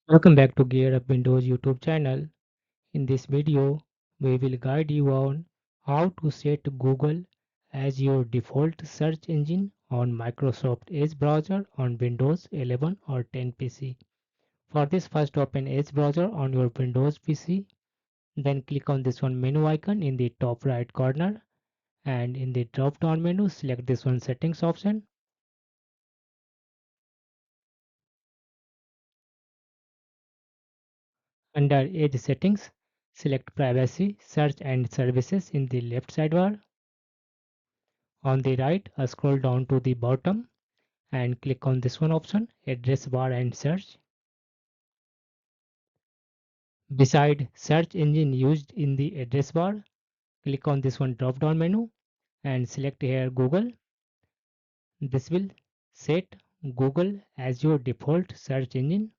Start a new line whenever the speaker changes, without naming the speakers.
Welcome back to Gear Up Windows YouTube channel. In this video, we will guide you on how to set Google as your default search engine on Microsoft Edge browser on Windows 11 or 10 PC. For this, first open Edge browser on your Windows PC, then click on this one menu icon in the top right corner, and in the drop down menu select this one settings option. Under Edge settings, select privacy, search and services in the left sidebar. On the right, scroll down to the bottom and click on this one option, address bar and search. Beside search engine used in the address bar, click on this one drop down menu and select here Google. This will set Google as your default search engine.